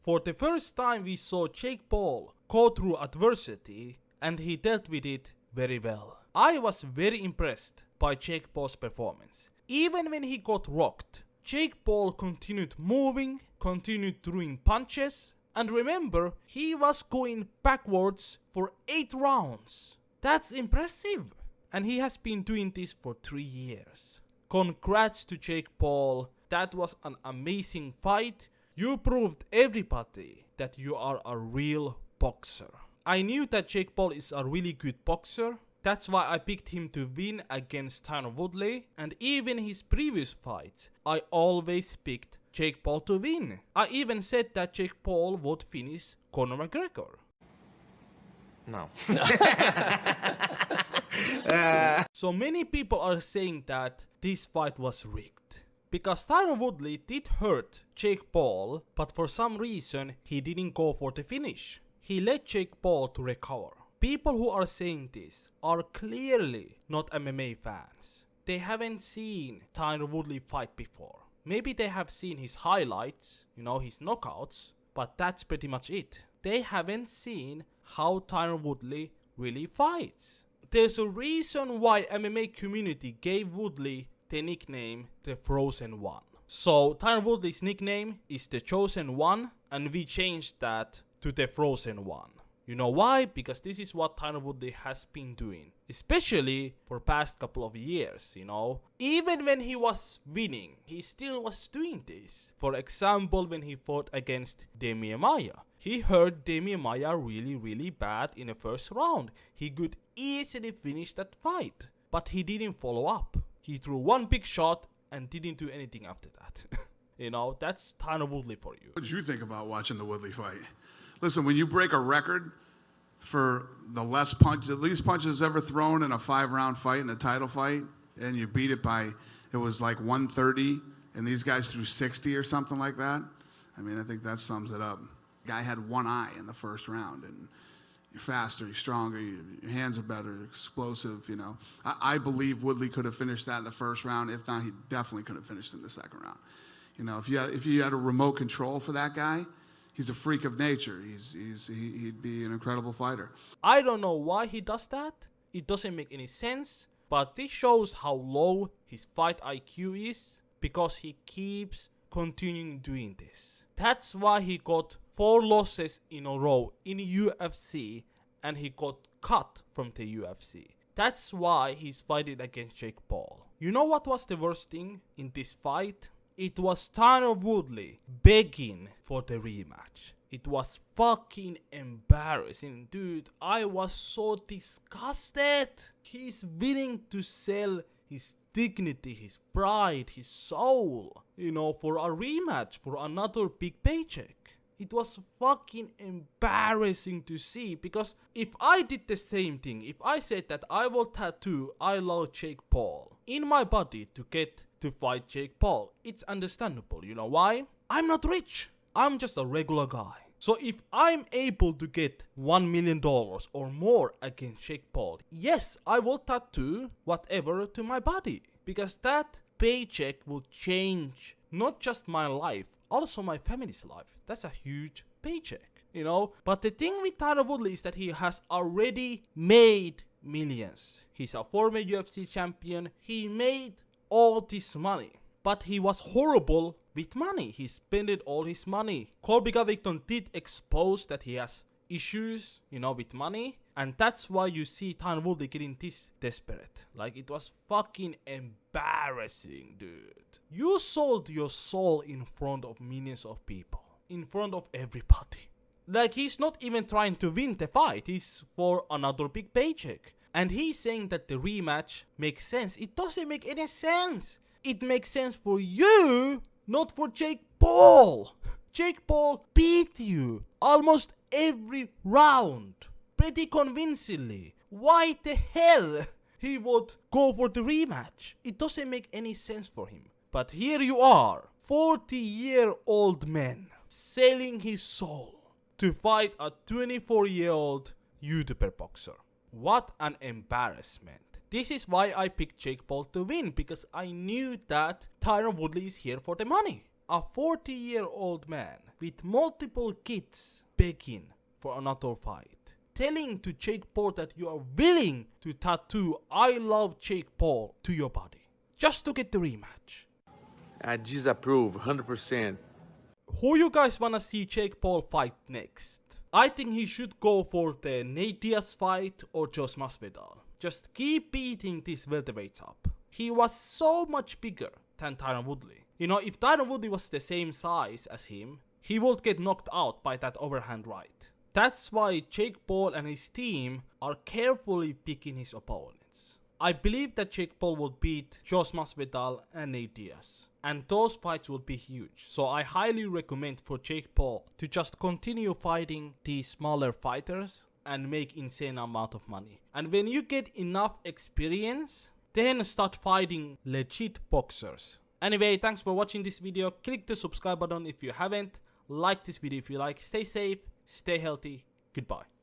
For the first time we saw Jake Paul go through adversity and he dealt with it very well. I was very impressed by Jake Paul's performance. Even when he got rocked, Jake Paul continued moving, continued throwing punches, and remember, he was going backwards for 8 rounds. That's impressive. And he has been doing this for 3 years. Congrats to Jake Paul. That was an amazing fight. You proved everybody that you are a real boxer. I knew that Jake Paul is a really good boxer. That's why I picked him to win against Tyron Woodley. And even his previous fights, I always picked Jake Paul to win. I even said that Jake Paul would finish Conor McGregor. No. So many people are saying that this fight was rigged. Because Tyron Woodley did hurt Jake Paul, but for some reason he didn't go for the finish. He let Jake Paul to recover. People who are saying this are clearly not MMA fans. They haven't seen Tyron Woodley fight before. Maybe they have seen his highlights, his knockouts, but that's pretty much it. They haven't seen how Tyron Woodley really fights. There's a reason why MMA community gave Woodley the nickname The Frozen One. So Tyron Woodley's nickname is The Chosen One, and we changed that to The Frozen One. You know why? Because this is what Tyron Woodley has been doing, especially for past couple of years, Even when he was winning, he still was doing this. For example, when he fought against Demian Maia. He hurt Demian Maia really bad in the first round. He could easily finish that fight, but he didn't follow up. He threw one big shot and didn't do anything after that. That's Tyron Woodley for you. What did you think about watching the Woodley fight? Listen, when you break a record for the least punches ever thrown in a 5-round fight, in a title fight, and you beat it by, it was like 130, and these guys threw 60 or something like that. I think that sums it up. The guy had one eye in the first round, and you're faster, you're stronger, your hands are better, explosive, I believe Woodley could have finished that in the first round. If not, he definitely could have finished in the second round. If you had a remote control for that guy, he's a freak of nature. He'd be an incredible fighter. I don't know why he does that. It doesn't make any sense. But this shows how low his fight IQ is, because he keeps continuing doing this. That's why he got 4 losses in a row in UFC and he got cut from the UFC. That's why he's fighting against Jake Paul. You know what was the worst thing in this fight? It was Tyron Woodley begging for the rematch. It was fucking embarrassing, dude. I was so disgusted. He's willing to sell his dignity, his pride, his soul, for a rematch, for another big paycheck. It was fucking embarrassing to see, because if I did the same thing, if I said that I will tattoo I love Jake Paul in my body to get to fight Jake Paul, it's understandable. You know why? I'm not rich. I'm just a regular guy. So if I'm able to get $1 million or more against Jake Paul, yes, I will tattoo whatever to my body, because that paycheck will change not just my life, also my family's life. That's a huge paycheck, But the thing with Tyron Woodley is that he has already made millions. He's a former UFC champion. He made all this money, but he was horrible with money. He spent all his money. Colby Covington did expose that he has issues, with money, and that's why you see Tyron Woodley getting this desperate. Like, it was fucking embarrassing, dude. You sold your soul in front of millions of people, in front of everybody. Like, he's not even trying to win the fight. He's for another big paycheck. And he's saying that the rematch makes sense. It doesn't make any sense. It makes sense for you, not for Jake Paul. Jake Paul beat you almost every round, pretty convincingly. Why the hell he would go for the rematch? It doesn't make any sense for him. But here you are, 40-year-old man, selling his soul to fight a 24-year-old YouTuber boxer. What an embarrassment. This is why I picked Jake Paul to win, because I knew that Tyron Woodley is here for the money. a 40-year-old man with multiple kids begging for another fight, telling to Jake Paul that you are willing to tattoo "I love Jake Paul" to your body just to get the rematch. I disapprove 100%. Who you guys wanna see Jake Paul fight next? I think he should go for the Nate Diaz fight or Josh Masvidal. Just keep beating these welterweights up. He was so much bigger than Tyron Woodley. You know, if Tyron Woodley was the same size as him, he would get knocked out by that overhand right. That's why Jake Paul and his team are carefully picking his opponents. I believe that Jake Paul will beat Josh Masvidal and Nate Diaz, and those fights will be huge. So I highly recommend for Jake Paul to just continue fighting these smaller fighters and make insane amount of money. And when you get enough experience, then start fighting legit boxers. Anyway, thanks for watching this video. Click the subscribe button if you haven't. Like this video if you like. Stay safe, stay healthy. Goodbye.